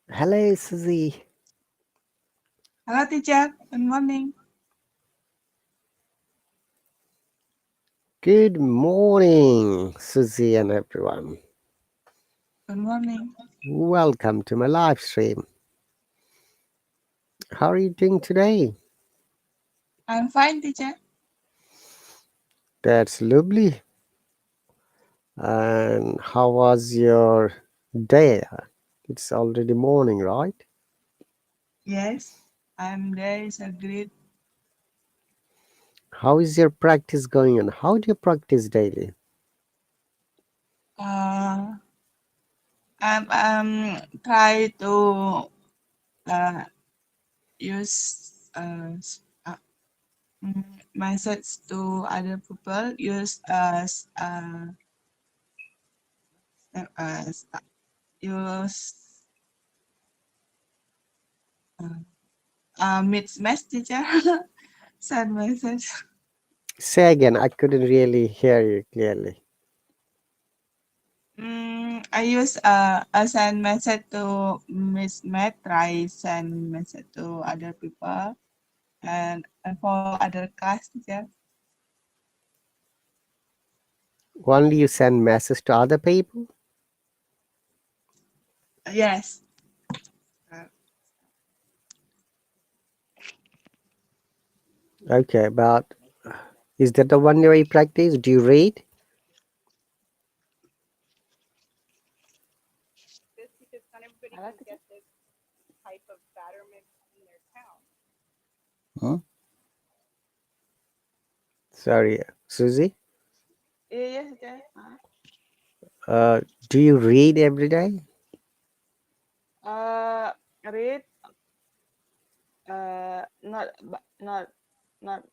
Hello, Susie. Hello, teacher. Good morning. Good morning, Susie and everyone. Good morning. Welcome to my live stream. How are you doing today? I'm fine, teacher. That's lovely. And how was your day? It's already morning, right? Yes, I'm there. So great. How is your practice going on? How do you practice daily? Uh, I'm try to uh use message to other people. Use use mix message, teacher. Send message. Say again, I couldn't really hear you clearly. I use a send message to Miss Matt. Try send message to other people and for other class teacher. Only you send messages to other people? Yes. Uh, Okay, but is that the one way practice? Do you read? Hello, teacher. Huh? Sorry, Susie. Yes, teacher. Uh, do you read every day? Read not not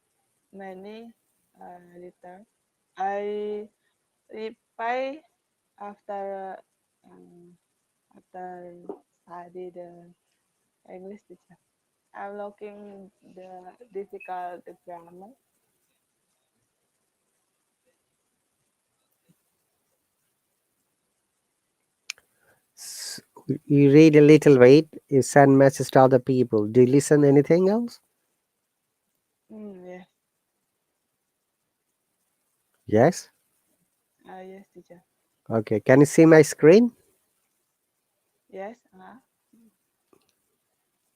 many later. I reply after after study the English teacher. I'm looking the difficult grammar. S- You read a little bit, you send messages to other people. Do you listen anything else? Yes. Yes. Yes, teacher. Okay. Can you see my screen? Yes.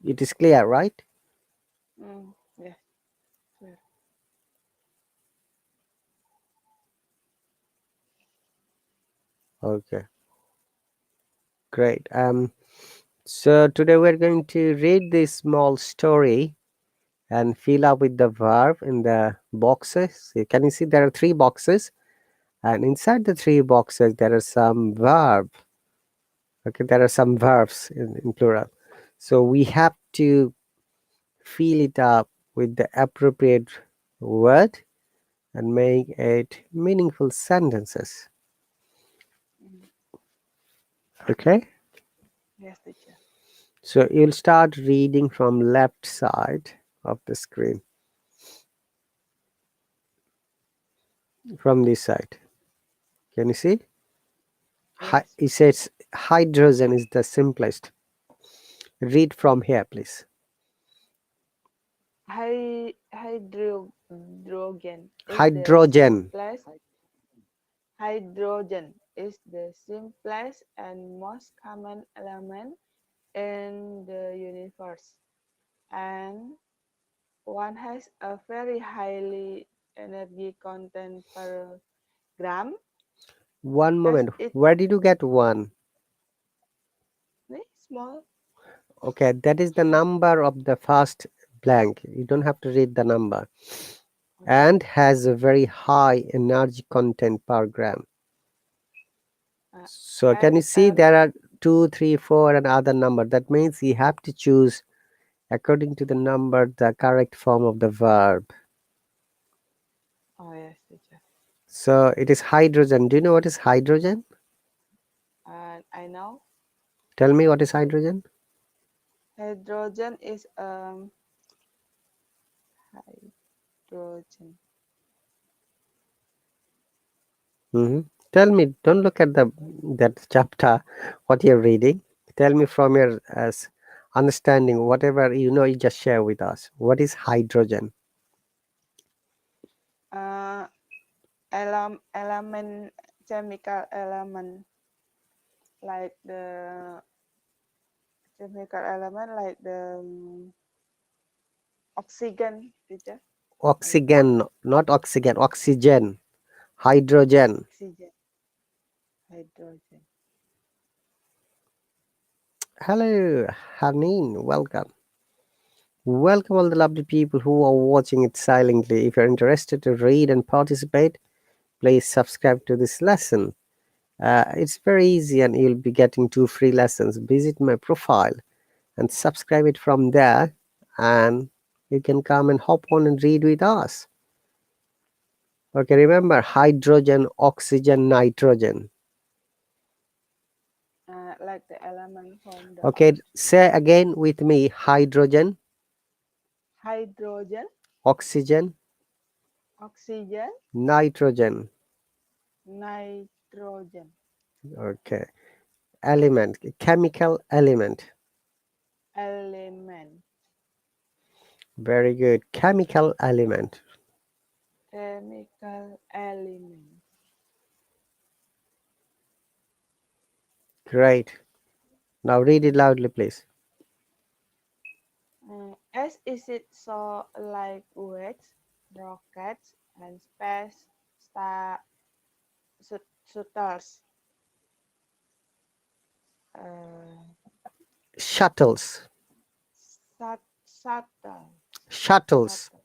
It is clear, right? Yes. Sure. Okay. Great. So today we're going to read this small story and fill up with the verb in the boxes. Can you see there are three boxes? And inside the three boxes there are some verb. Okay, there are some verbs in plural. So we have to fill it up with the appropriate word and make it meaningful sentences. Mm, Okay, yes, teacher. so you'll start reading from left side of the screen, from this side. Can you see? Yes. It says hydrogen is the simplest. Read from here, please. Hydrogen is the Hydrogen. simplest. Hydrogen is the simplest and most common element in the universe, and one has a very highly energy content per gram One as moment. it Where did you get one? is small. Okay, that is the number of the first blank. You don't have to read the number. Okay. And has a very high energy content per gram. Uh, So can and you see there are 2, 3, 4 and other number. That means you have to choose according to the number the correct form of the verb. oh yes, teacher. So it is hydrogen. Do you know what is hydrogen? And I know Tell me what is hydrogen? hydrogen is hydrogen. Hmm. Tell me, don't look at the that chapter, what you're reading. Tell me from your understanding, whatever you know, you just share with us. What is hydrogen? Uh, element, chemical element, like the chemical element, like the oxygen, teacher. Like Oxygen, not oxygen, oxygen, hydrogen. oxygen, hydrogen. Hello, Haneen, welcome. Welcome all the lovely people who are watching it silently. If you're interested to read and participate, please subscribe to this lesson. It's very easy and you'll be getting 2 free lessons. Visit my profile and subscribe it from there, and you can come and hop on and read with us. Okay, remember hydrogen, oxygen, nitrogen. Like the element from the Okay, earth. say again with me: hydrogen, Hydrogen, oxygen, oxygen, nitrogen. nitrogen, Okay, element, chemical element. element, Very good. Chemical element. chemical element. Great. Now read it loudly, please. As is it so like weights, rockets, and space shuttles. Uh, Shuttles. shuttles, Shuttles. shuttle,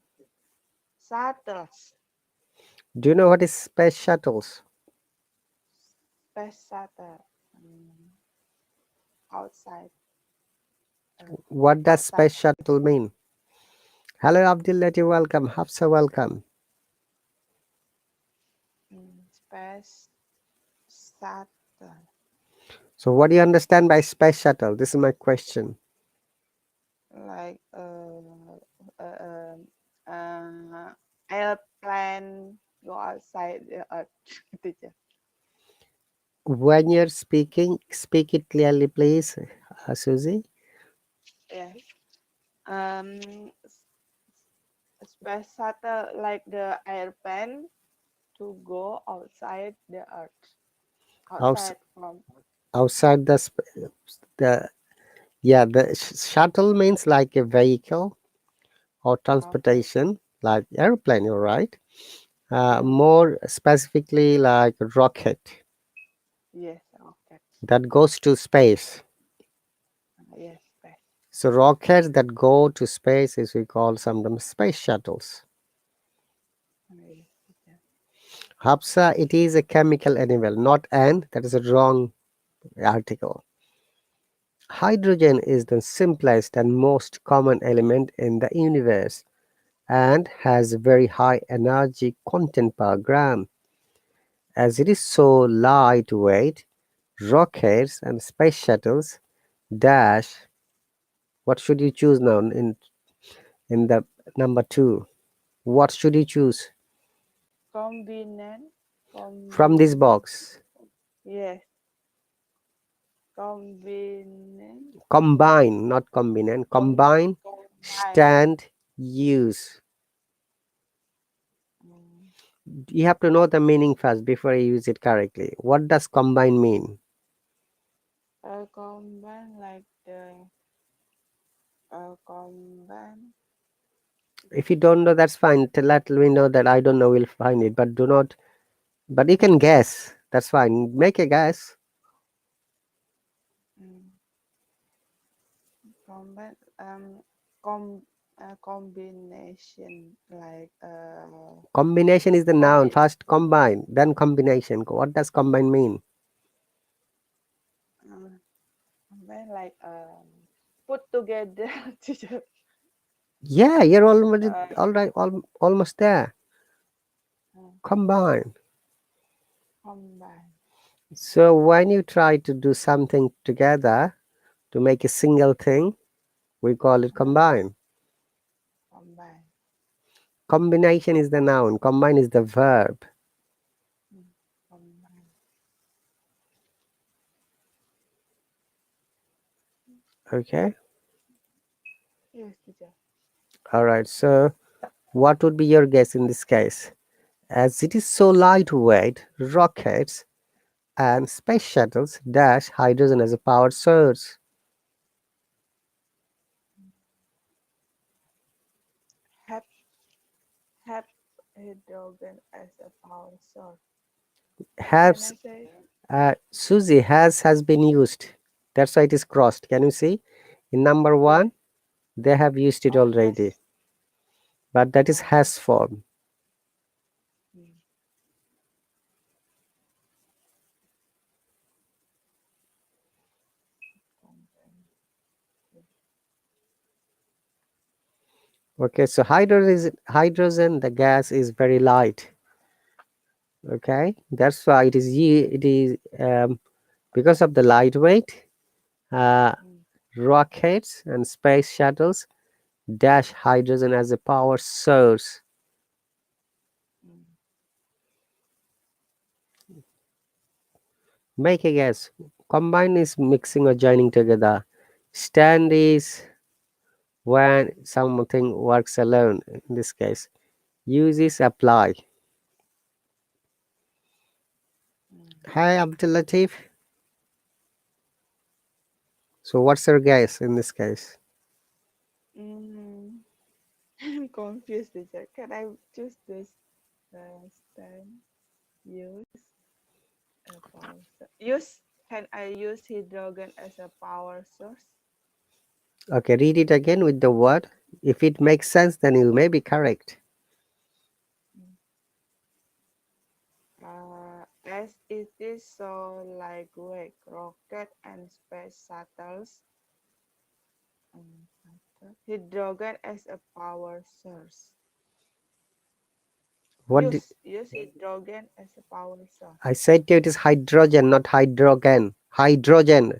shuttles, Do you know what is space shuttles? space shuttle. Outside, What does outside, space shuttle mean? Hello, Abdul Latif, welcome. Hafsa, welcome. space shuttle, So, what do you understand by space shuttle? This is my question. like uh, airplane go outside the earth. Teacher. When you're speaking, speak it clearly, please, Susie. Yes. Space shuttle like the airplane to go outside the earth, Outs- outside from Outside the yeah, the shuttle means like a vehicle or rocket. transportation, like airplane. You're right. Mm, More specifically, like rocket yes, rocket. that goes to space. Yes, space. So rockets that go to space is we call sometimes space shuttles. Yes, teacher. Hapsa, it is a chemical animal, not an. That is a wrong article. Hydrogen is the simplest and most common element in the universe and has very high energy content per gram. As it is so lightweight, rockets and space shuttles dash. What should you choose now in the number two? What should you choose Combinant, from this combine. box? Yes, combinant. Combine, not combine. Combine, Combine. stand, use. Mm, You have to know the meaning first before you use it correctly. What does combine mean? combine like the combine. If you don't know, that's fine. Let me know that I don't know. We'll find it, but do not. But you can guess. That's fine. Make a guess. Mm, combine. Combination like Combination is the noun. combi First combine, then combination. What does combine mean? uh, combine like put together. Teacher. Yeah, you're already uh, all right. Almost there. uh, Combine. combine. So when you try to do something together to make a single thing, we call it Uh, combine. combine. Combination is the noun. Combine is the verb. Combine. Okay. Yes, teacher. All right. So, what would be your guess in this case? As it is so lightweight, rockets and space shuttles dash hydrogen as a power source. Have have hydrogen as a power source. Can Has I say? Susie has been used. That's why it is crossed. Can you see? In number Yes. one, they have used it Oh, already, has. but that is Oh. has form. Mm. Combine. Okay, so hydrogen, the gas is very light. Okay, that's why it is because of the lightweight. Uh, Mm. Rockets and space shuttles dash hydrogen as a power source. Mm. Make a guess. Combine is mixing or joining together. Stand is when something works alone. In this case, use is apply. Mm. Hi, Abdul Latif. So, what's your guess in this case? Mm. I'm confused, teacher. Can I choose this stand? Use a power source. Use. Can I use hydrogen as a power source? Okay, read it again with the word. If it makes sense, then you may be correct. Mm. As it is so lightweight, rocket and space shuttles, hydrogen as a power source. What did, Use hydrogen as a power source. I said to you? It is hydrogen, not hydrogen. Hydrogen.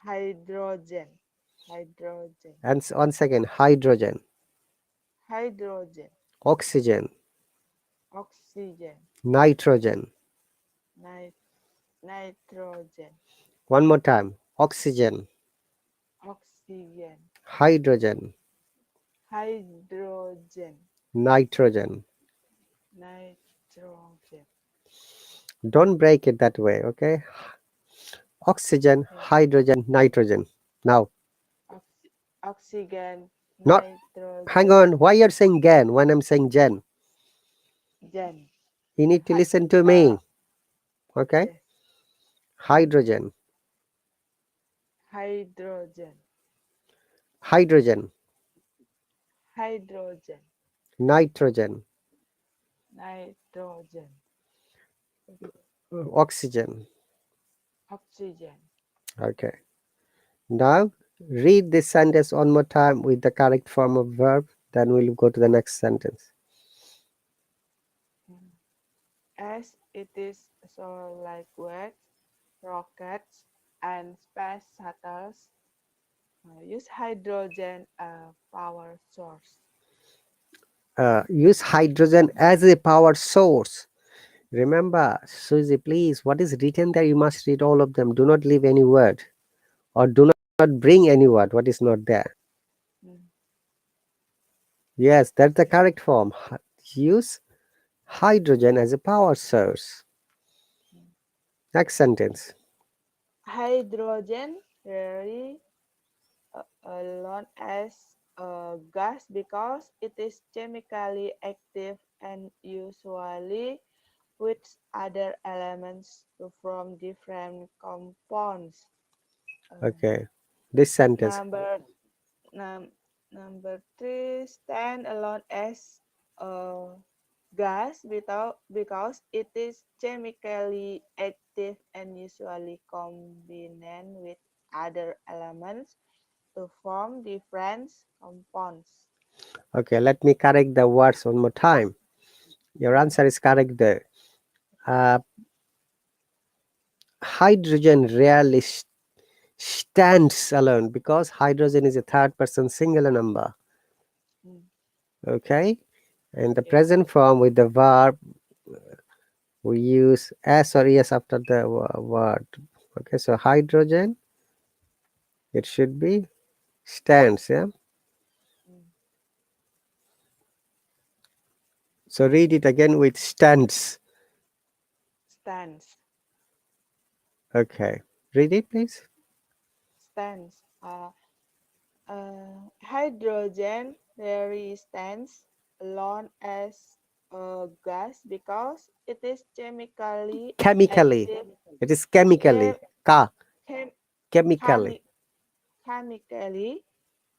Hydrogen, hydrogen, And once again, hydrogen, hydrogen, oxygen, oxygen, nitrogen. nit- nitrogen, One more time. Oxygen, oxygen, hydrogen, hydrogen, nitrogen. nitrogen. Don't break it that way, okay? Oxygen, Yes. hydrogen, nitrogen. Now, Oxygen, not, hang nitrogen, on. Why you're saying gen when I'm saying gen? gen. You need to Hi, listen to uh, me, okay? yes. Hydrogen, Hydrogen, hydrogen, hydrogen, nitrogen, nitrogen, oxygen. oxygen. Okay. Now, read this sentence one more time with the correct form of verb. Then we'll go to the next sentence. Mm. As it is so lightweight, rockets and space shuttles use hydrogen power source. Use hydrogen as a power source. Remember, Susie, please, what is written there, you must read all of them. Do not leave any word or do not bring any word what is not there. Mm. Yes, that's the correct form. Use hydrogen as a power source. Mm. Next sentence. Hydrogen rarely alone as a gas because it is chemically active and usually with other elements to form different compounds. Uh, Okay. This sentence. number num, Number three, stand alone as a gas because it is chemically active and usually combined with other elements to form different compounds. Okay, let me correct the words one more time. Your Mm, answer is correct there. Uh, Hydrogen rarely stands alone because hydrogen is a third person singular number. mm, Okay, in the yes. present form with the verb we use s or es after the word. Okay, so hydrogen It should be stands, yeah? Mm. So read it again with stands. Stands. Okay. Read it, please. Stands. Hydrogen resistance alone as a gas because it is chemically Chemically. active, It is chem, chemically. Ka. chem, Chemically. chemi- chemically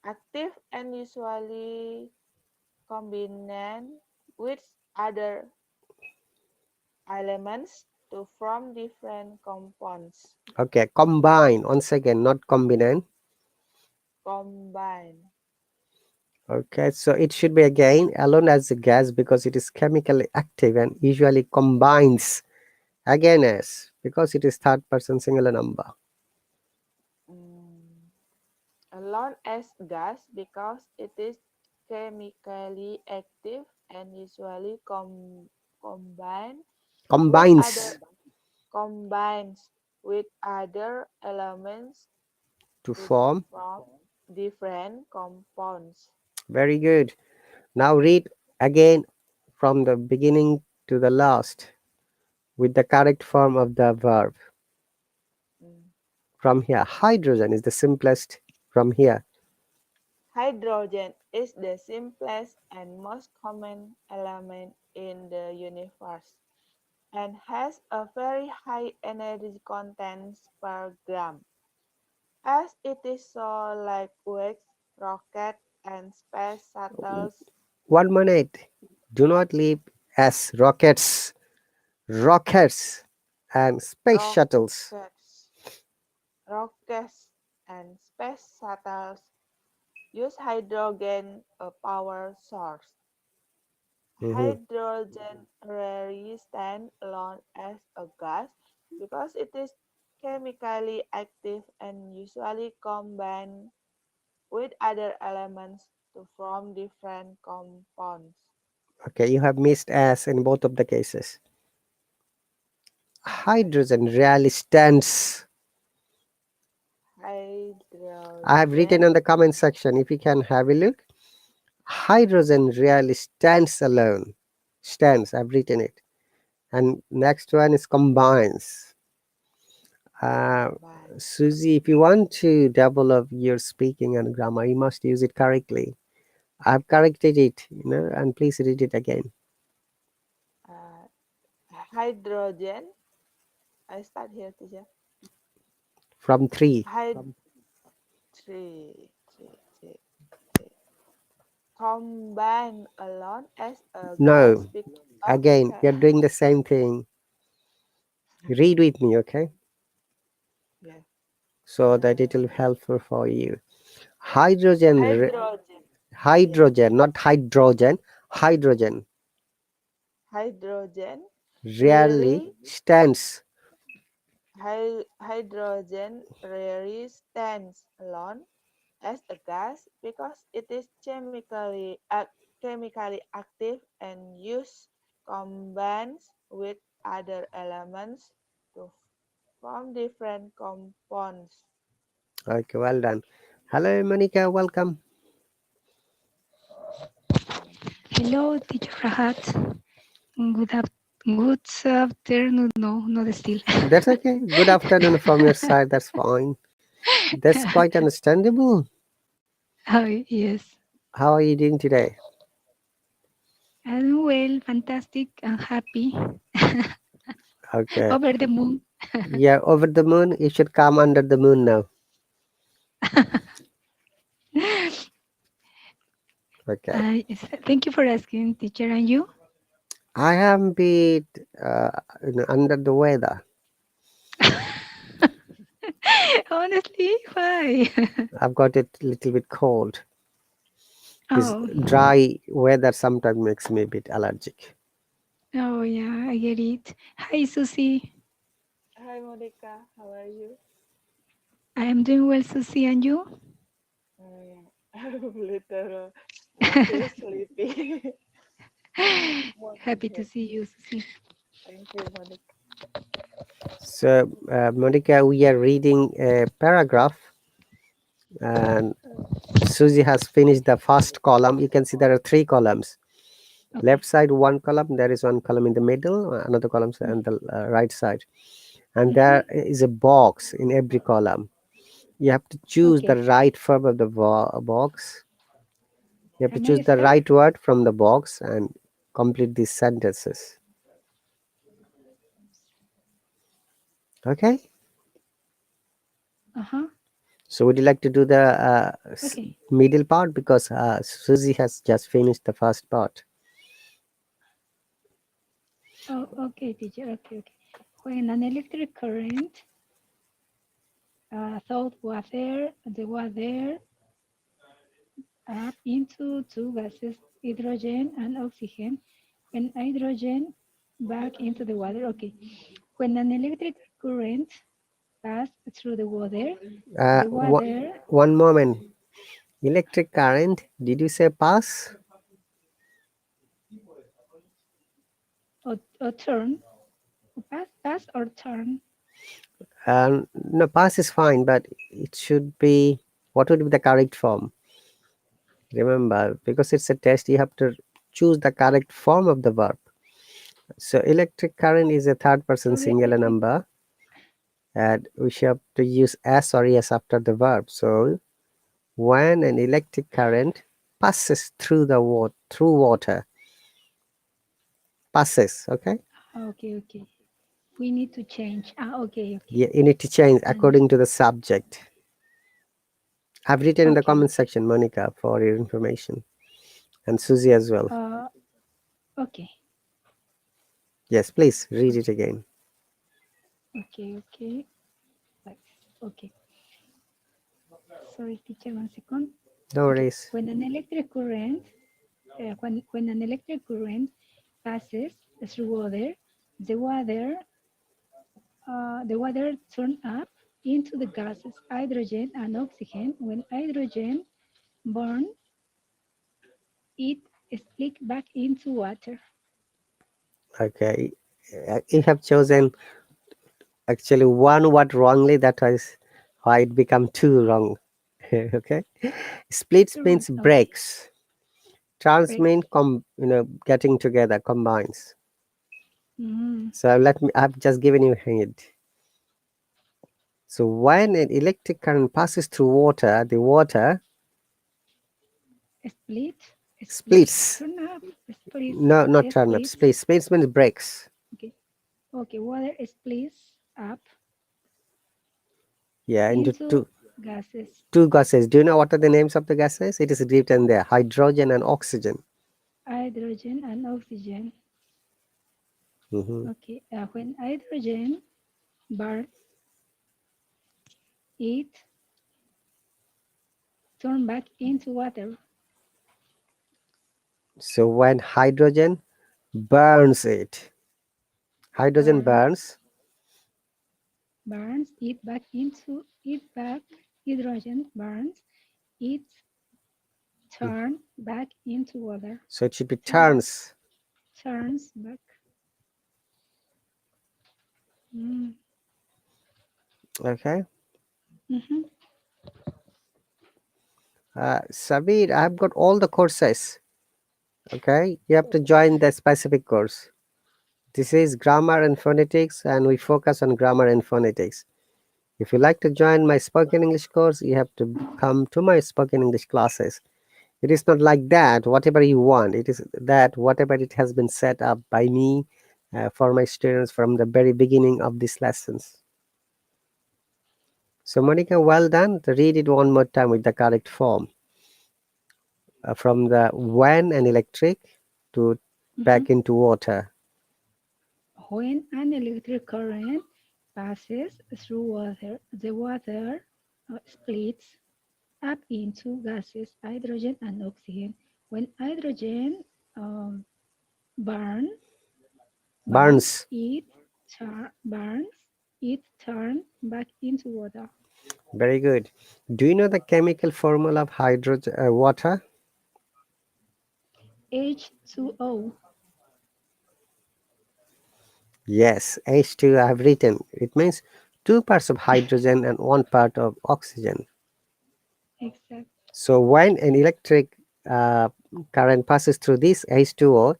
active and usually combined with other elements to form different compounds. Okay. Combine. Once again, not combine. Combine. Okay. So it should be again alone as a gas because it is chemically active and usually combines again as because it is third person singular number. Mm, alone as gas because it is chemically active and usually combine with other Combines combines with other elements to to form. form different compounds. Very good. Now read again from the beginning to the last with the correct form of the verb. Mm. From here, hydrogen is the simplest from here. Hydrogen is the simplest and most common element in the universe and has a very high energy content per gram, as it is so lightweight, rocket and space shuttles. 1 minute. Do not leave as rockets, rockets, and space shuttles. Rockets, rockets and space shuttles use hydrogen a power source. Mhm. Hydrogen rarely stands alone as a gas because it is chemically active and usually combined with other elements to form different compounds. Okay, you have missed as in both of the cases. Okay. Hydrogen rarely stands. I have written Hydrogen. in the comment section if you can have a look. Hydrogen rarely stands alone. Stands, I've written it. And next one is combines. Uh, Combine. Susie, if you want to develop your speaking and grammar, you must use it correctly. I've corrected it, and please read it again Uh, Hydrogen. I start here, teacher. from three. Hyd three, three, three, three. Combine alone as a gas. No, again, Okay. you're doing the same thing. Read with me, okay? Yeah. So that it Uh, will helpful for you. Hydrogen, hydrogen. Yeah. hydrogen, not hydrogen, hydrogen Hydrogen rarely really stands. hydrogen rarely stands alone as a gas because it is chemically active and use combines with other elements to form different compounds. Okay, well done. Hello, Monica, welcome. Mm. Hello, teacher Rahat. Good afternoon. No, not still. That's okay. Good afternoon from your side. That's fine. That's quite understandable. Oh, yes. How are you doing today? I'm well, fantastic, and happy. Okay. Over the moon. Yeah, over the moon. You should come under the moon now. Okay. Thank you for asking, teacher. And you? I am bit under the weather. Honestly, why? I've got it a little bit cold. This Oh, dry weather sometimes makes me a bit allergic. oh yeah, I get it. Hi, Susie. Hi Monica, how are you? I am doing well, Susie, and you? I'm a little sleepy morning Happy to here. see you, Susie. Thank you, Monica. So, Monica, we are reading a paragraph. and Susie has finished the first column. You can see there are three columns. Okay. Left side one column, there is one column in the middle, another column on the right side, and Mm-hmm. there is a box in every column. You have to choose the Okay. right form of the box. You have to Can choose I the start? right word from the box and complete these sentences. Okay. Uh-huh. So would you like to do the Okay. middle part, because Susie has just finished the first part. Oh, okay, teacher. Okay, okay. When an electric current thought water, the water up into two gases, hydrogen and oxygen. When hydrogen back into the water. Okay. When an electric current pass through Uh, the wha- water One moment. Electric current. Did you say pass? or turn, pass or turn. No, pass is fine, but it should be. What would be the correct form? Remember, because it's a test, you have to choose the correct form of the verb. So electric current is a third person Sorry, singular number, and we should have to use s or es after the verb. So when an electric current passes through through water, passes. Okay. okay, okay. We need to change. Okay, okay. Yeah, you need to change according to Understood. the subject. I've written in the Okay, comment okay. section, Monica, for your information, and Susie as well. Uh, okay, Yes, please read it okay, again. okay. Like, okay. Sorry, teacher, 1 second. No Okay. worries. When an electric current passes through water, the water, the water turns up into the gases hydrogen and oxygen. When hydrogen burns, it split back into water. Okay. You have chosen actually one word wrongly. That was why it become two wrong. Okay. Splits Too wrong. means Okay. breaks. Trans Breaks. mean getting together, combines. Mm, So let me. I've just given you a hint. So when an electric current passes through water, the water split. Split. splits. Turn up. Splits. No, not turn up. Splits. Splits. Splits means breaks. Okay. Okay. Water splits up Yeah, into into gases. two gases. Do you know what are the names of the gases? It is written there: hydrogen and oxygen. Hydrogen and oxygen. Hmm. Okay, when hydrogen burn, it turn back into water. So when hydrogen burns it, hydrogen Burn, burns. burns it back into it back. Hydrogen burns it turn back into water. So it should be Turn turns. turns back. Mm. Okay. Mm-hmm. Sabir, I've got all the courses. Okay. You have to join the specific course. This is grammar and phonetics, and we focus on grammar and phonetics. If you like to join my spoken English course, you have to come to my spoken English classes. It is not like that, whatever you want. It is that whatever it has been set up by me for my students from the very beginning of these lessons. So, Monica, well done. Read it one more time with the correct form. From the when and electric to Mm-hmm. back into water. When an electric current passes through water, the water splits up into gases, hydrogen and oxygen. When hydrogen um, burn, burns, Burns. burns, it turns back into water. Very good. Do you know the chemical formula of hydrogen water? H2O. Yes, H2 I have written. It means two parts of hydrogen and one part of oxygen. Exact. So when an electric current passes through this H2O,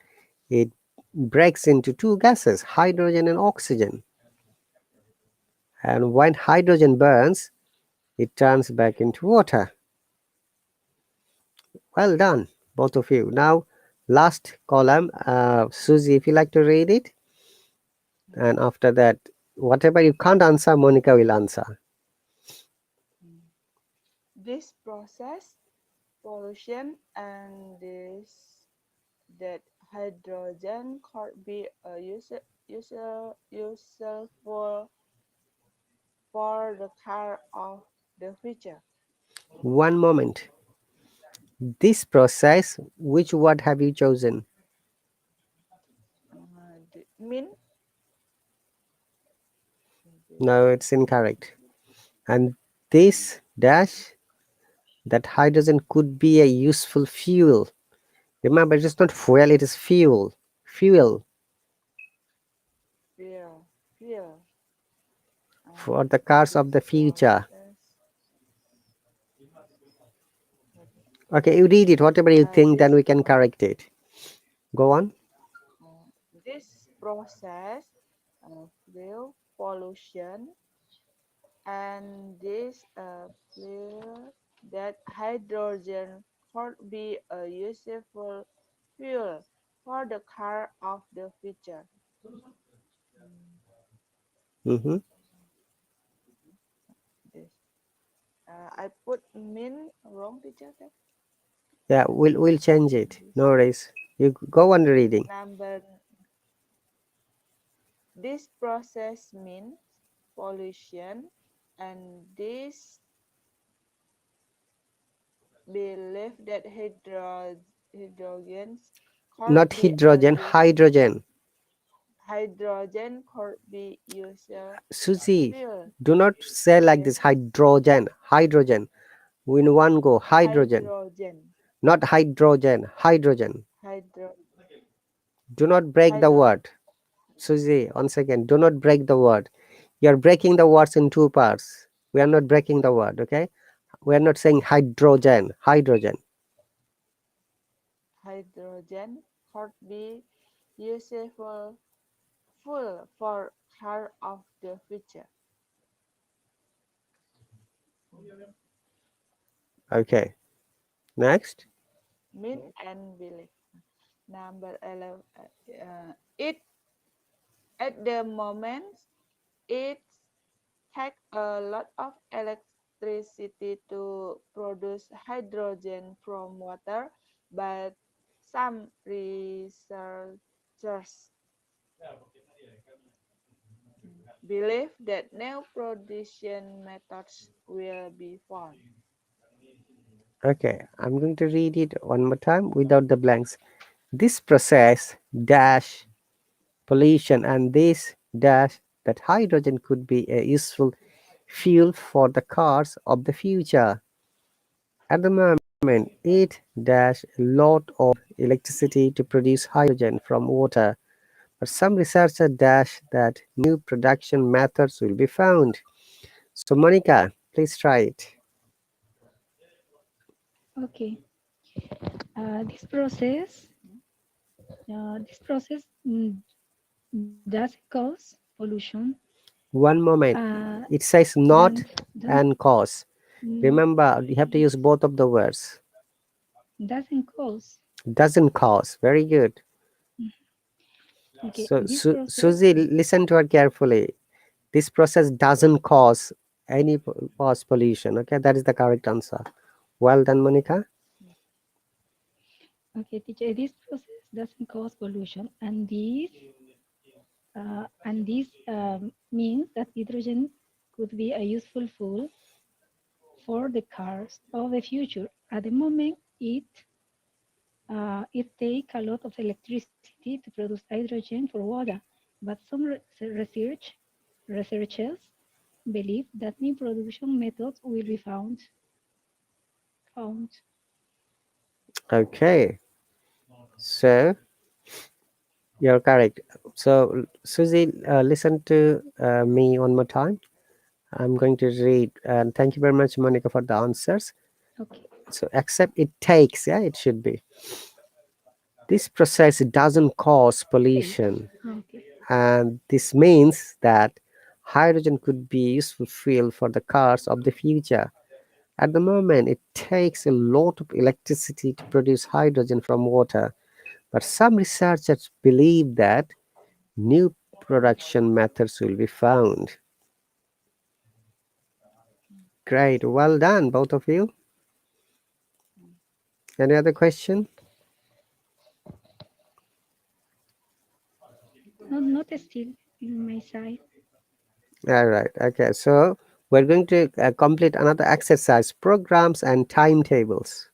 it breaks into two gases, hydrogen and oxygen. And when hydrogen burns, it turns back into water. Well done, both of you. Now, last column, Susie, if you like to read it, and after that, whatever you can't answer, Monica will answer. Mm. This process, pollution, and this that hydrogen could be a useful for the car of the future. One moment. This process, which word have you chosen? Mean No, it's incorrect. And this dash, that hydrogen could be a useful fuel. Remember, it is not fuel, it is fuel. Fuel fear for the cars of this the future. process. Okay. Okay, you read it, whatever you think, then This we can correct it. Go on. uh, this process fuel pollution and this clear that hydrogen could be a useful fuel for the car of the future. Mm, Mm-hmm. this I put mean wrong teacher there. Yeah, we'll change it. This No worries. You go on reading. number this process means pollution and this belief that hydrogens could Not be a hydrogen, hydrogen. hydrogen could be used Susie, fuel. do not say like Yes, this hydrogen, hydrogen. In one go, hydrogen. hydrogen, Not hydrogen, hydrogen. hydro, Do not break the hydro, word. Susie, once again, do not break the word. You are breaking the words in two parts. We are not breaking the word, okay? We are not saying hydrogen, hydrogen. hydrogen could be useful fuel for car of the future. Okay, next. Mean and belief. Number 11. It at the moment it takes a lot of electricity to produce hydrogen from water, but some researchers believe that new production methods will be found. Okay, I'm going to read it one more time without the blanks. This process dash pollution and this dash that hydrogen could be a useful fuel for the cars of the future. At the moment, it dash a lot of electricity to produce hydrogen from water, but some researchers dash that new production methods will be found. So, Monica, please try it. Okay. This process, does cause pollution One moment. It says and not don't and cause. mm, Remember, you have to use both of the words. doesn't cause. Doesn't cause. Very good. Okay, So, this process Susie, listen to her carefully. This process doesn't cause any cause pollution. Okay, that is the correct answer. Well done, Monica. okay, teacher, this process doesn't cause pollution, and this means that hydrogen could be a useful fuel for the cars of the future. At the moment, it takes a lot of electricity to produce hydrogen for water, but some researchers believe that new production methods will be found. Okay, so you're correct. So, Susie, listen to me one more time. I'm going to read, and thank you very much, Monica, for the answers. Okay. So except it takes, yeah, it should be. This process doesn't cause Takes. pollution, Okay. and this means that hydrogen could be useful fuel for the cars of the future. At the moment, it takes a lot of electricity to produce hydrogen from water, but some researchers believe that new production methods will be found. Great, well done, both of you. Mm. Any other question? Not still in my side. All right, okay, so we're going to complete another exercise, programs and timetables.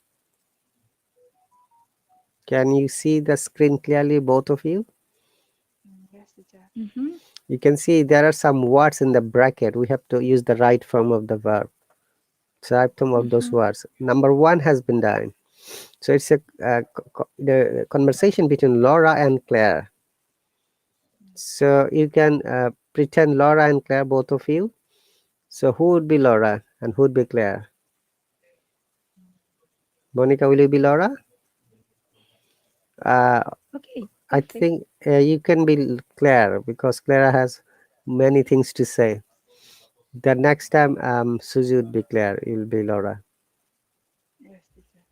Can you see the screen clearly, both of you? Yes, teacher. Mm-hmm. You can see there are some words in the bracket. We have to use the right form of the verb. So right form of those Mm-hmm. words. Number one has been done. So it's a the conversation between Laura and Claire. Mm. So you can pretend Laura and Claire, both of you. So who would be Laura and who would be Claire? Monica, will you be Laura? Uh, Okay. I Perfect. think you can be Claire because Clara has many things to say. The next time Susie would be Claire, you'll be Laura. Yes, teacher.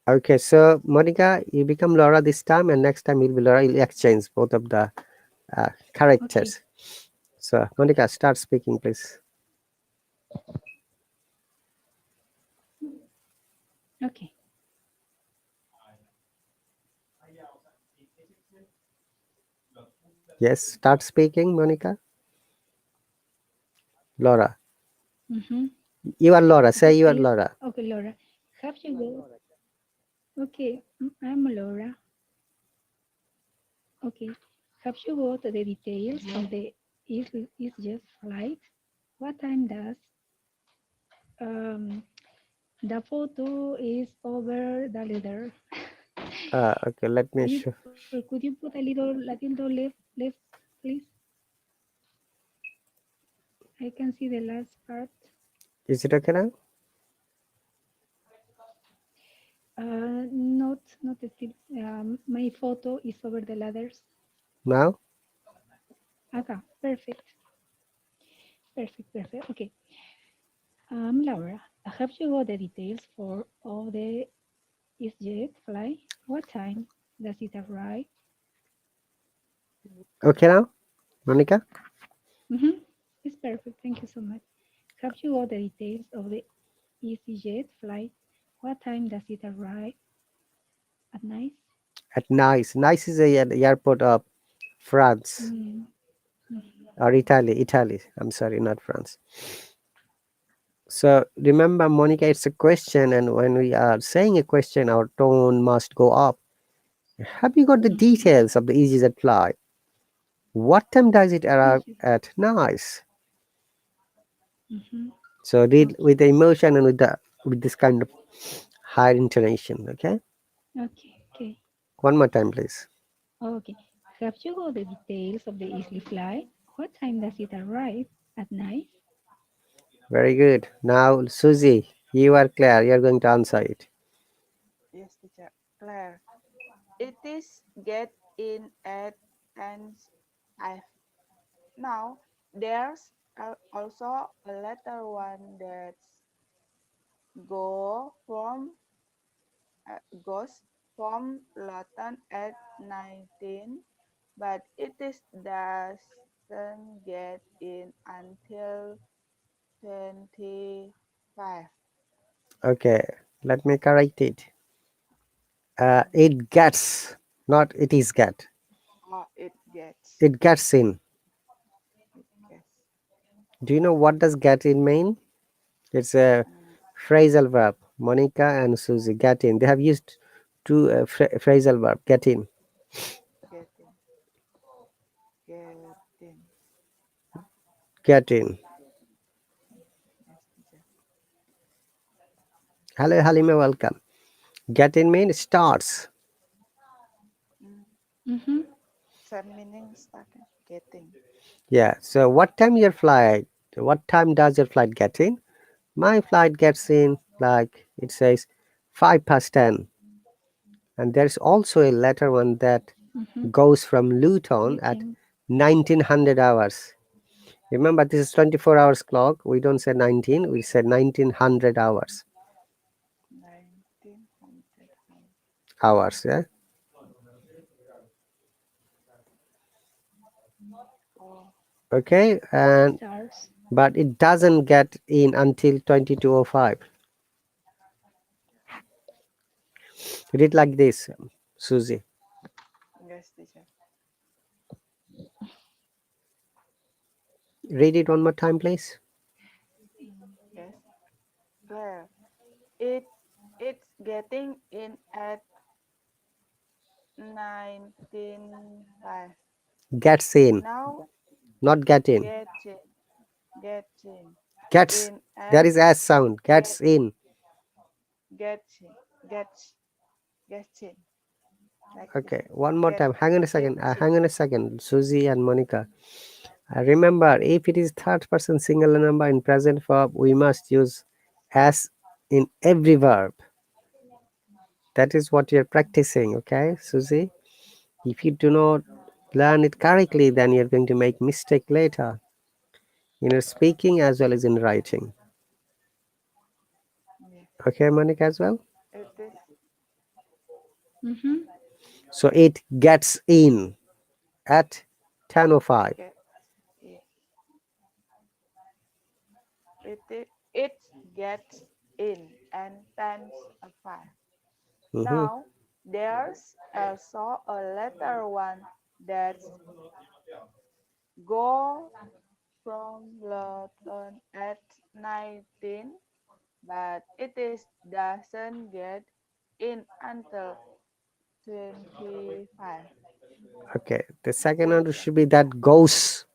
Okay, so Monica, you become Laura this time, and next time you'll be Laura. You'll exchange both of the Okay. characters. So, Monica, start speaking, please. Okay. Yes, start speaking, Monica. Laura. Mm-hmm. You are Laura. Say you are Please. Laura. Okay, Laura. Have you go? Okay. I'm Laura. Okay. Have you got the details of the EasyJet flight? What time does um, the photo is over the letter? Okay, let me show. Could you put a little left, please? I can see the last part. Is it okay now? Not still. My photo is over the letters. Now? Okay, perfect. Okay. Laura, have you got the details for of the EasyJet flight? What time does it arrive? Okay now, Monica? Mm-hmm. It's perfect. Thank you so much. Have you got the details of the EasyJet flight? What time does it arrive at night? At Nice. Nice is the airport of France Mm, or Italy. Italy. I'm sorry, not France. So remember, Monica, it's a question, and when we are saying a question, our tone must go up. Have you got the mm-hmm. details of the EasyJet flight? What time does it arrive Yes. at Nice? Mm-hmm. So read Okay. with the emotion and with this kind of high intonation. Okay, Okay. one more time, please. Okay. Have you got the details of the Easily flight? What time does it arrive at night? Very good. Now, Susie, you are clear. You are going to answer it. Yes, teacher. Claire. It is get in at 10 5. Now, there's also a later one that's go from goes from London at 19, but it is doesn't get in until 25. Okay, let me correct it. It gets, not it is get. Oh, it gets. It gets in. It gets. Do you know what does get in mean? It's a Mm, phrasal verb. Monica and Susie get in. They have used two phrasal verb. Get in. get in. Get in. Get in. Yes, teacher. Hello, Halima. Welcome. Get in means starts. Mm, Mm-hmm. same meaning start. Getting. Yeah. So what time your flight? What time does your flight get in? My flight gets in like it says 5 past 10. And there's also a later one that Mm-hmm. goes from Luton at Luton. 1900 hours. Remember, this is 24 hours clock. We don't say 19, we say 1900 hours. 1900 Hours, yeah. oh Okay, and Stars. but it doesn't get in until 2205. Read like this, Susie. yes teacher. Read it one more time, please. Yes, Claire. It's getting in at 19.5. Gets in, Now not get in. getting getting Gets. in There at is S sound. get Gets in. getting gets getting like this. Okay, one more Get time. Hang on a second. getting. Hang on a second, Susie and Monica. Remember, if it is third person singular number in present verb, we must use S in every verb. That is what you're practicing, okay, Susie? If you do not learn it correctly, then you're going to make mistake later in your speaking as well as in writing. Yeah. Okay, Monica as well. It is Mm-hmm. So it gets in at 10:05. get yeah. It gets in and tends a fire. Mhm. Now there's also a later one that's go from London at 19, but it is doesn't get in until 25. Okay, the Like second this one teacher. should be that goes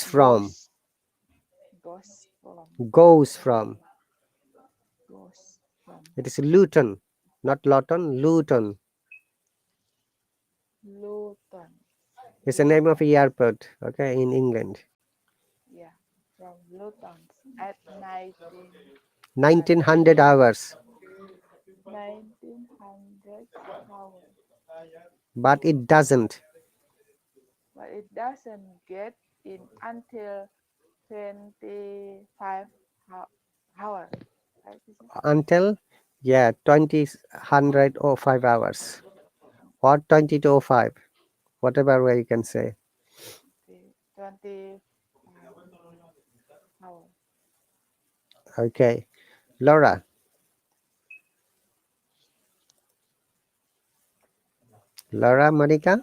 from Goes goes from goes from. goes from It is Luton, not Lawton. Luton. Luton. It's the name of Luton. a airport. Okay, in England. Yeah. From Luton at 1900 1900 hours, 1900 hours. but it doesn't But it doesn't get in until 25 hour. Right, teacher? until, yeah, 20:05 or 22:05, whatever way you can say. 25 hour. Okay, Laura, Laura, Monica.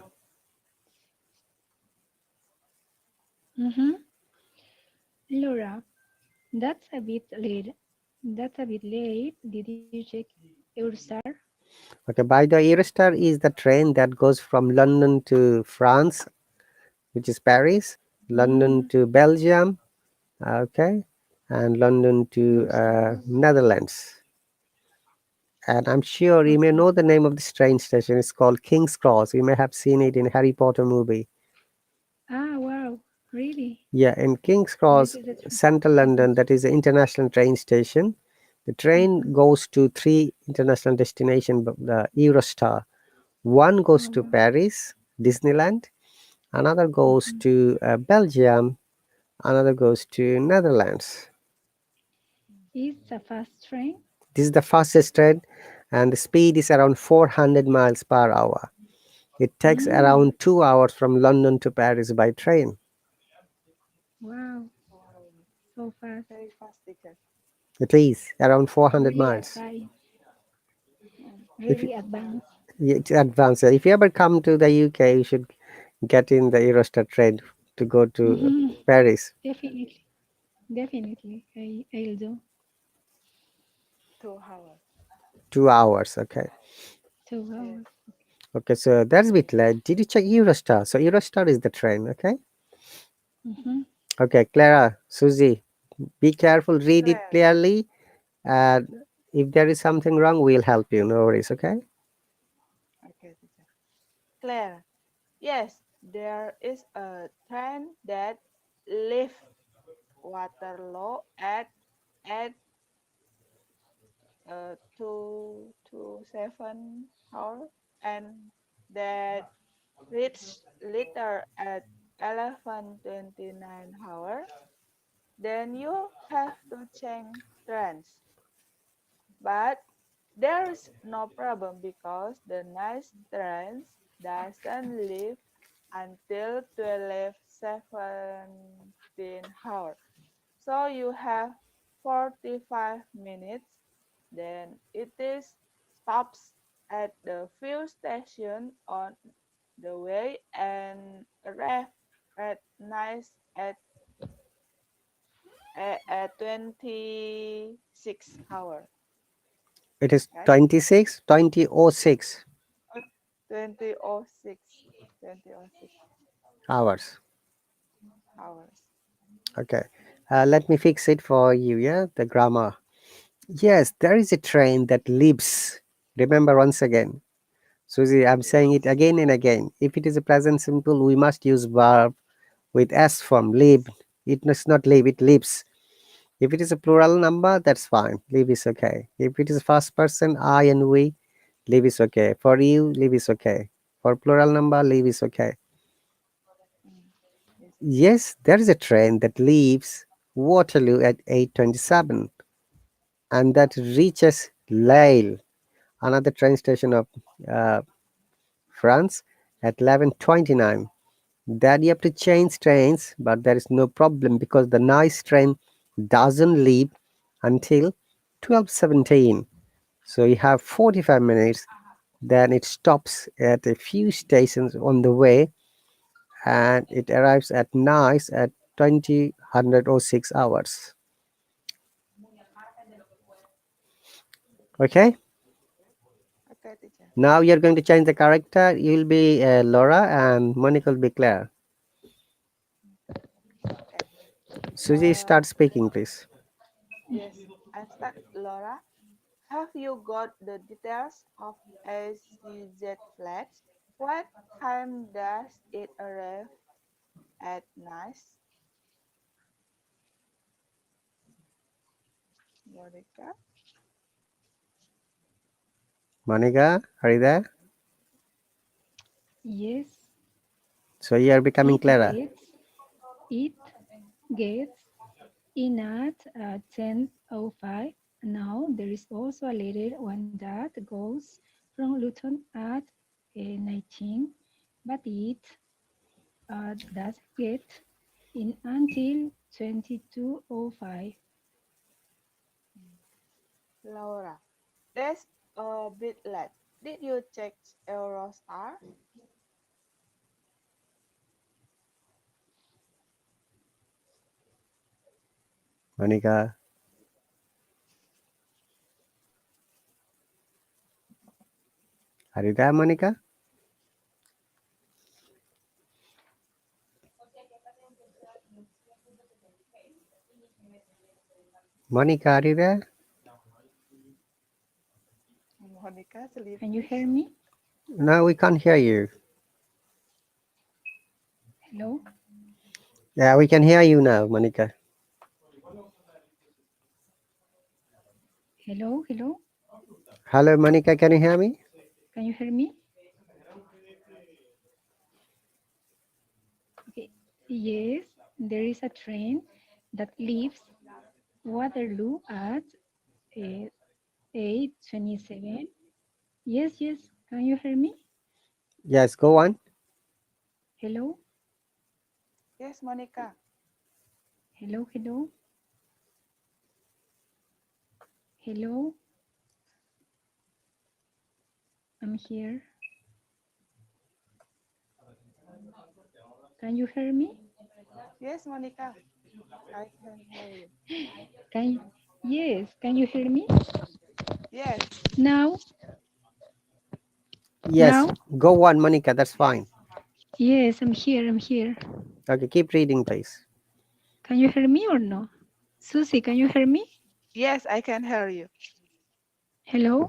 Mm-hmm. Laura, that's a bit late. That's a bit late. Did you check Eurostar? Okay, by the Eurostar is the train that goes from London to France, which is Paris, London Mm, to Belgium, okay, and London to Eurostar. Netherlands. And I'm sure you may Okay. know the name of this train station. It's called King's Cross. You may have seen it in Harry Potter movie. Ah, wow. Really? Yeah, in King's This Cross, is the truth. Central Mm-hmm. London, that is an international train station. The train Mm-hmm. goes to three international destinations, the Eurostar. One goes Oh, to wow. Paris, Disneyland. Another goes Mm-hmm. to Belgium. Another goes to Netherlands. It's a fast train. This is the fastest train, and the speed is around 400 miles per hour. It takes Mm, around 2 hours from London to Paris by train. wow. Wow. So fast. Very fast, teacher. It is around 400 Really miles. advanced. Mm, If Really so fast. advanced. it's advanced, if you ever come to the UK, you should get in the Eurostar train to go to Mm-hmm. Paris. Definitely. Definitely. I'll do. 2 hours. 2 hours. Okay. Yes. Two hours. Okay. So that's a bit late. Did you check Eurostar? So Eurostar is the train. Okay. Mm-hmm. Okay. Clara, Susie, be careful. Read it Claire. clearly. And if there is something wrong, we'll help you. No worries. Okay. Okay, teacher. Claire. Yes, there is a train that leaves Waterloo at 2 to 7 hours, and that reach later at 11:29 hours, then you have to change trains. But there is no problem because the night trains doesn't leave until 12:17 hours. So you have 45 minutes. Then it is stops at the few station on the way and arrive at night at 26 hours. It is Right? 26, 2006 Uh, 20:06, 20:06 hours. hours. Okay. Let me fix it for you, yeah? The grammar. Yes, there is a train that leaves. Remember once again. Susie, I'm saying it Yes. again and again. If it is a present simple, we must use verb with S form, live. It is not live, it lives. If it is a plural number, that's fine. Live is okay. If it is first person, I and we, live is okay. For you, live is okay. For plural number, live is okay. Mm, yes. Yes, there is a train that leaves Waterloo at 8:27 and that reaches Lille, another train station of uh, France, at 11:29. That you have to change trains, but there is no problem because the nice train doesn't leave until 12:17. So you have 45 minutes. Then it stops at a few stations on the way, and it arrives at Nice at 20:06 hours. Okay. Okay, teacher. Now you're going to change the character. You'll be Laura, and Monica will be Claire. Okay. Susie, Uh, start speaking, please. yes. I start, Laura. Have you got the details of ACZ flat? What time does it arrive at night, Monica? Monica, are you there? Yes, So you are becoming it Clara. gets it gets in at 10:05. Now there is also a later one that goes from Luton at 19, but it does get in until 22:05. Laura. That's a bit late. Did you check Eurostar? Monica, are you there, Monica? Monica, are you there? Monica Can you sleepy. hear me? No, we can't hear you. Hello? Yeah, we can hear you now, Monica. Hello? Hello? Hello, Monica, can you hear me? Can you hear me? Okay. Yes, there is a train that leaves Waterloo at 8:27. Yes, yes. Can you hear me? Yes, go on. Hello? Yes, Monica. Hello? Hello? Hello? I'm here. Can you hear me? Yes, Monica. I can hear you. Can you? Yes, can you hear me? Yes. Now? Yes, Now? go on, Monica, that's fine. Yes. Yes, I'm here. I'm here. Okay, keep reading, please. Can you hear me or no? Susie, can you hear me? Yes, I can hear you. Hello?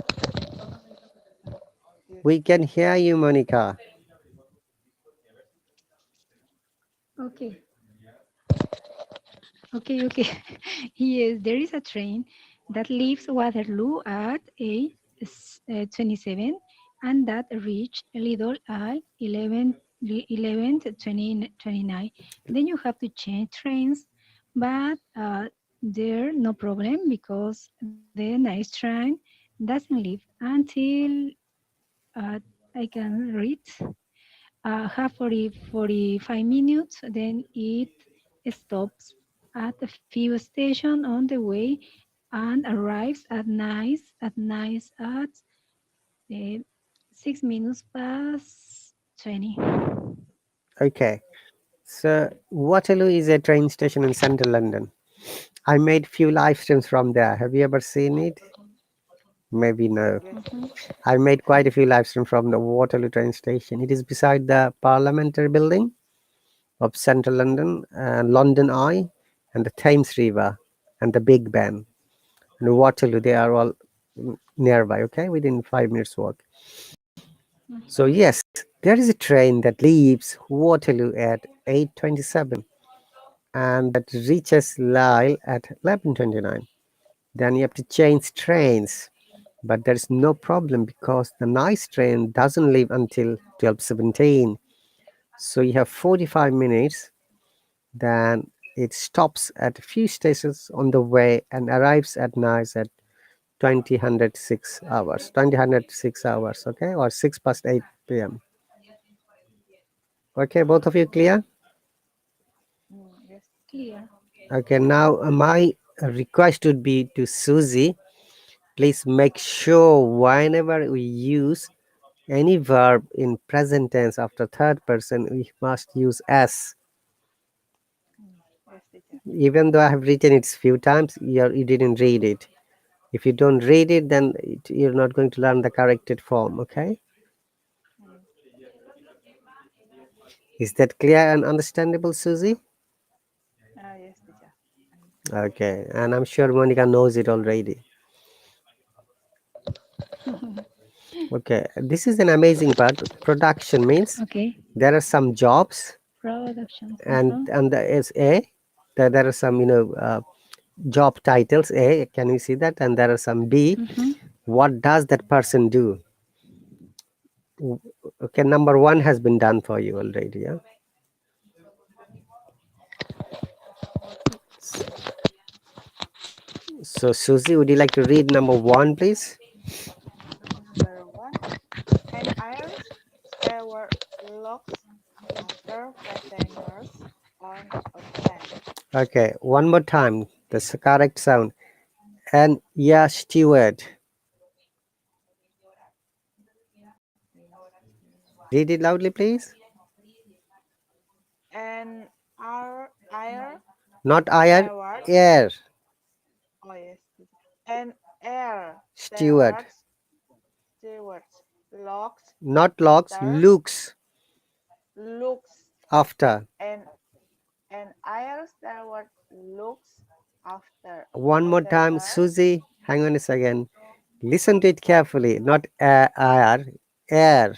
Yes. We can hear you, Monica. Okay. Okay, okay. Yes, there is a train that leaves Waterloo at 8:27 and that reach Lidl at 11:29. Then you have to change trains, but there no problem because the night train doesn't leave until I can read half 45 minutes. Then it stops at a few stations on the way and arrives at night at uh, 6 minutes past 20. Okay. So Waterloo is a train station in central London. I made few live streams from there. Have you ever seen it? Maybe no. Yes. I made quite a few live streams from the Waterloo train station. It is beside the Parliamentary Building of central London, London Eye, and the Thames River, and the Big Ben. And Waterloo, they are all nearby, okay, within 5 minutes walk. So yes, there is a train that leaves Waterloo at 8:27 and that reaches Lyle at 11:29. Then you have to change trains, but there is no problem because the nice train doesn't leave until 12:17. So you have 45 minutes. Then it stops at a few stations on the way and arrives at night at 20:06 hours, okay, or 6 past 8 p.m. Okay, both of you clear? Yes. Clear. Okay, now my request would be to Susie, please make sure whenever we use any verb in present tense after third person, we must use s. Yes, teacher. Even though I have written it few times, you didn't read it. If you don't read it, then you're not going to learn the corrected form, okay? Mm. Is that clear and understandable, Susie? Yes, teacher. Okay, and I'm sure Monica knows it already. Okay, this is an amazing part. Production means Okay. there are some jobs, Productions. and there is a there are some job titles. A, can you see that? And there are some B. Mm-hmm. What does that person do? Okay, number one has been done for you already. Yeah. So Susie, would you like to read number one, please? Number one, an Irish steward looks after passengers on a plane. Okay, one more time. The correct sound. And yeah, steward. Read it loudly, please. An air Not iron, steward, air. oh yes, an air Steward. steward looks Not logs, after looks looks after. and an air steward looks after One more time, passengers. Susie. Hang on a second. Listen to it carefully. Not air, air.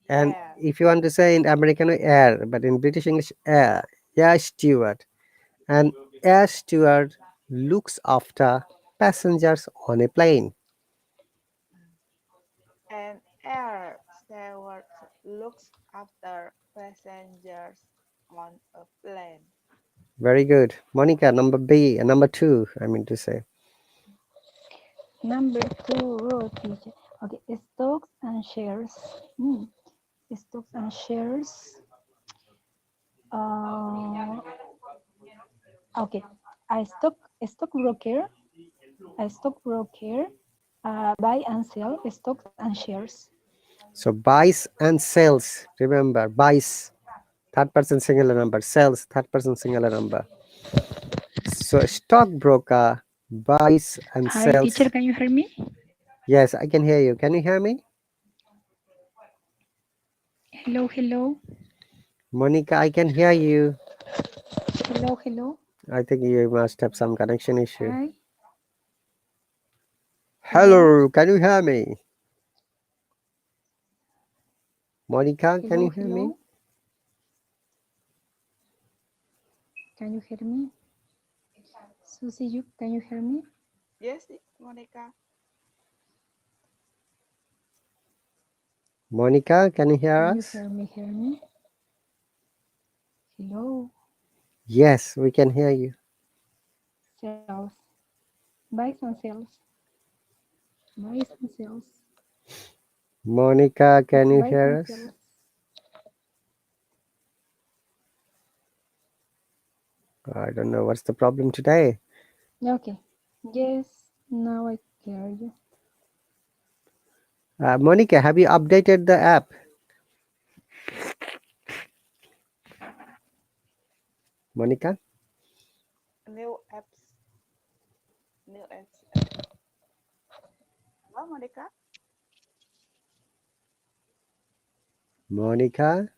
And Air if you want to say in American, air, but in British English, air. Air steward. An air steward looks after passengers on a plane. an air steward looks after passengers on a plane. Very good. Monica, number B, number two, I mean to say. Number two, row teacher. Okay, stocks and shares. Mm. Stocks and shares. Uh, okay, a stockbroker, a stockbroker buy and sell stocks and shares. So buys and sells. Remember, buys, third person singular number, sells, third person singular number. So a stockbroker buys and Hi, teacher, sells. can you hear me? Yes, I can hear you. Can you hear me? Hello, hello, Monica, I can hear you. hello, hello. I think you must have some connection issue. Hi, hello, Hello, can you hear me? Monica, can you hello, hear me? hello. Can you hear me? Susie, can you hear me? Yes, Monica. Monica, can you hear Can you us? hear me? Hear me? Hello, Yes, we can hear you. cells. Buy some cells. Buy some cells. Monica, can you Buy some hear us? cells. I don't know what's the problem today. Okay. Yes. Now I hear you. Monica, have you updated the app? Monica? New apps. New apps. Hello, Monica. Monica?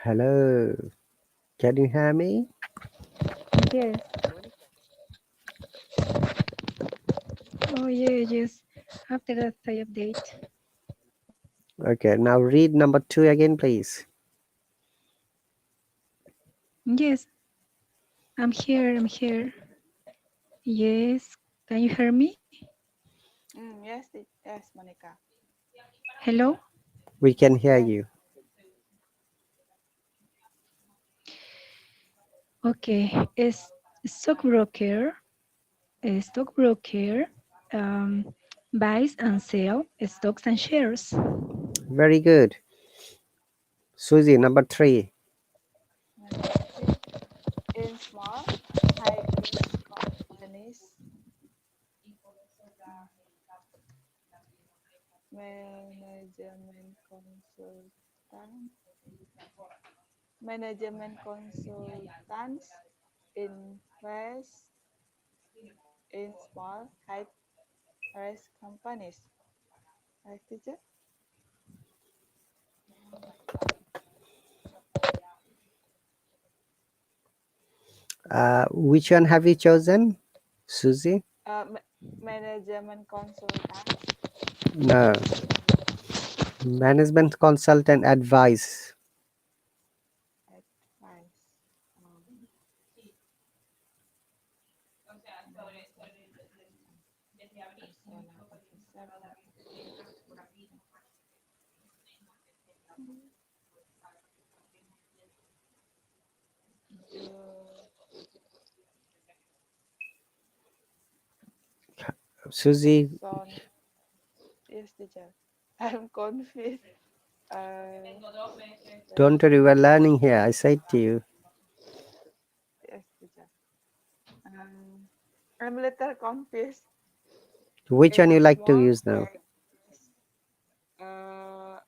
Hello. Can you hear me? Yes. Oh yeah. Yes. After that I update. Okay, now read number 2 again, please. Yes. I'm here. I'm here. Yes. Can you hear me? Yes, yes, Monica. Hello. We can hear Yes. you. Okay. Is stockbroker. A stockbroker buys and sells stocks and shares. Very good. Susie, number 3. Number three. In small, high-risk companies, uh, management consultant, management consultants invest in small, high-risk companies. Right, teacher? Which one have you chosen? Susie? Management consultants No. Management consultant advice. advice. Um, Management consultant, personal officer, the Susie, person. Yes, teacher. I'm confused. Uh, don't worry, we're learning here. I said to you. yes, teacher. Um, I'm a little confused. Which one In you like to small, use now? uh,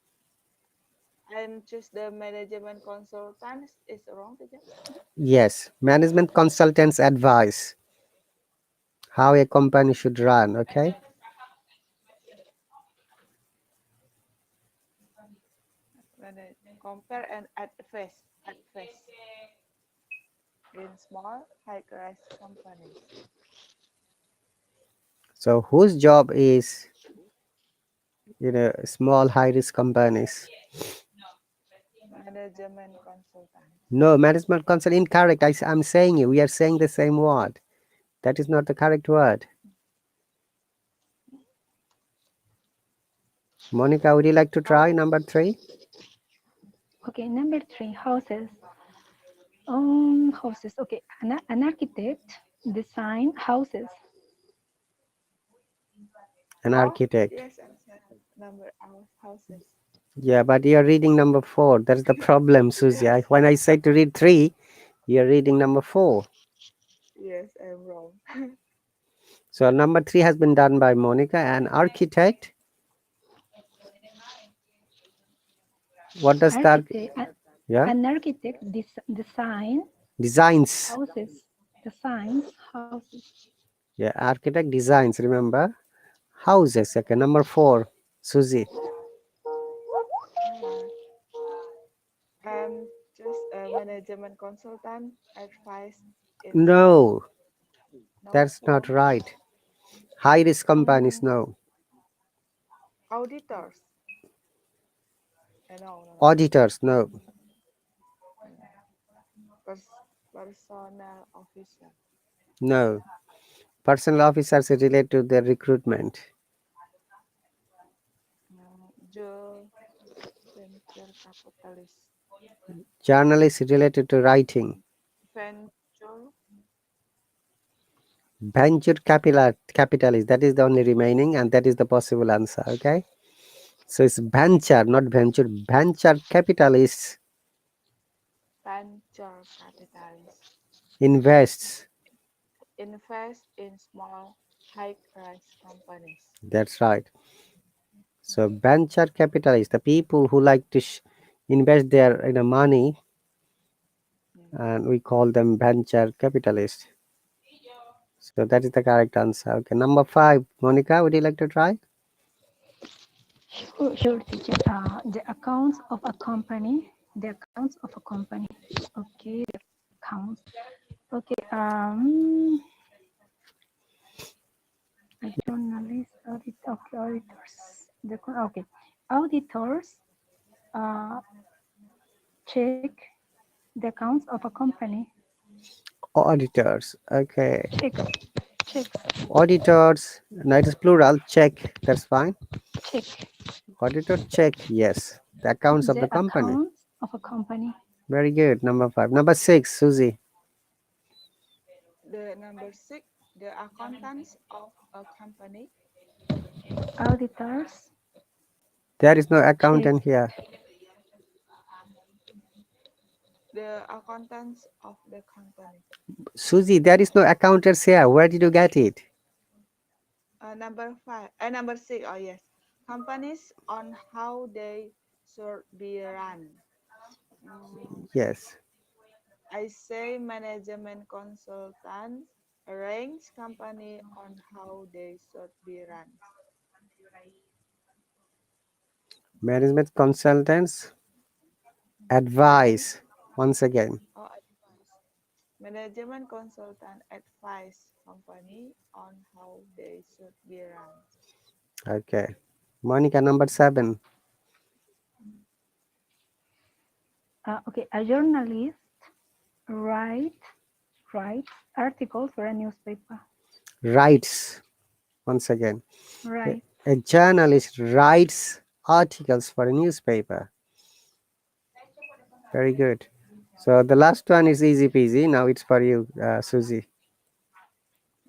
and choose the management consultants is wrong, teacher. Yes, management consultants advice how a company should run. Okay. When I compare and advise in small, high-risk companies. So whose job is small high risk companies? Management consultants. No, management consult incorrect. I'm saying you. We are saying the same word. That is not the correct word. Monica, would you like to try How? number 3? Okay, number three, houses. Houses. Okay, an architect design houses. An Oh, architect. yes, answer number of houses. Yeah, but you're reading number 4. That's the problem, Susie. Yes, When I said to read 3, you're reading number 4. yes, I'm wrong. So number 3 has been done by Monica. An architect. What does the Architect, yeah an architect design designs? houses. Designs houses. Yeah, architect designs. Remember houses. Okay, number 4, Susie. Uh, I'm just a management consultant advice in small. No, No, that's not wrong. right. High risk companies. Um, No. auditors. No, no, no. Auditors. No. Pers- Personal officer. No. Personal officers relate to the recruitment. The venture capitalist. Journalists related to writing. Venture Venture capitalist. That is the only remaining, and that is the possible answer. Okay. So it's venture, not venture. Venture capitalists venture capitalist. invests. Invest in small, high-rise companies. That's right. So venture capitalists, the people who like to invest their money, Mm. and we call them venture capitalists. So that is the correct answer. Okay, number 5, Monica, would you like to try? Sure, teacher. The accounts of a company. The accounts of a company. Okay, the accounts. Okay. A journalist, okay, auditors. Okay, auditors check the accounts of a company. Auditors. Okay, Check, checks, auditors. No, it is plural. Check. That's fine. check Auditor check. Yes, the accounts of the the company. accounts of a company. Very good. Number 5. Number 6, Susie. The number 6, the accountants of a company. Auditors There is no check accountant here. The accountants of the company. Susie, there is no accountants here. Where did you get it? Number 5, number 6. Oh yes, companies on how they should be run. Mm, Yes. I say management consultants arrange company on how they should be run. Management consultants Arrange advise. Once again. or advise. Management consultant advise company on how they should be run. Okay. Monica, number 7. okay, a journalist write writes articles for a newspaper. Writes. Once again. A Right. a journalist writes articles for a newspaper. Very good. So the last one is easy peasy. Now it's for you, Susie.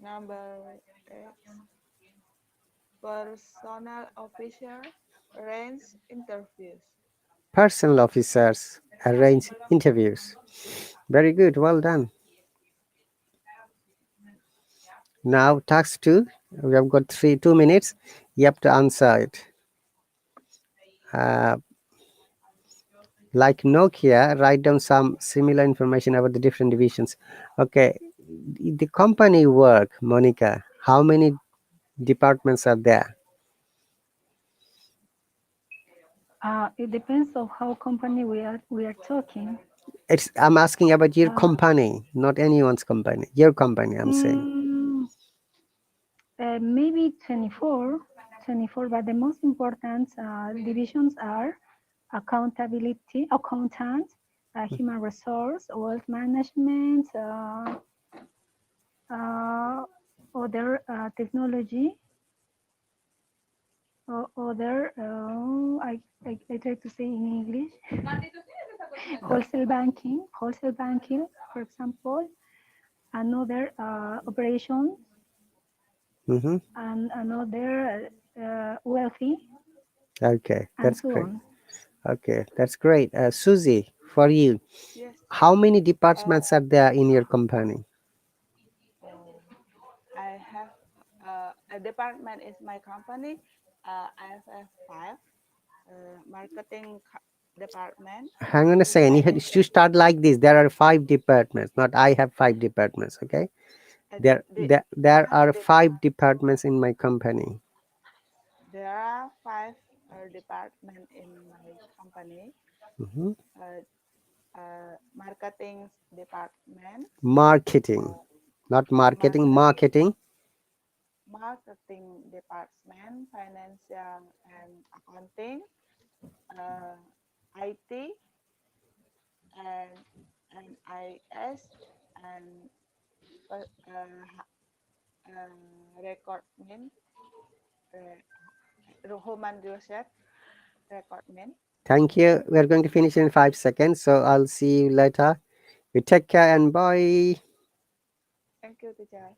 Number 8, personal officer arrange interviews. Personal officers arrange interviews. Very good. Well done. Now, task 2. We have got 2 minutes. You have to answer it. Uh, like Nokia, write down some similar information about the different divisions. Okay, the company work, Monica. How many departments are there? It depends on how company we are talking. It's I'm asking about your Uh, company, not anyone's company. Your company, I'm saying. mm, maybe 24, but the most important divisions are accountability, accountant, human resource, wealth management, uh, other technology, or other, I try to say in English, wholesale banking, for example, another operations, Mm-hmm. and another wealthy, Okay, and that's so great. on. Okay, that's great. Susie, for you, Yes. how many Uh, departments are there in your company? oh, I have a department is my company. I have 5 marketing department, Hang on a second. You financial. should start like this. There are 5 departments, not I have 5 departments. Okay, there Five are de- 5 departments in my company. there are 5 department in my company. Hmm. Uh, Marketing department, Marketing, uh, not marketing. marketing Marketing. marketing department, financial and accounting, uh, IT and IS and recordment. Roman Joseph recordment. Thank you. We're going to finish in 5 seconds, so I'll see you later. You take care and bye. Thank you, teacher.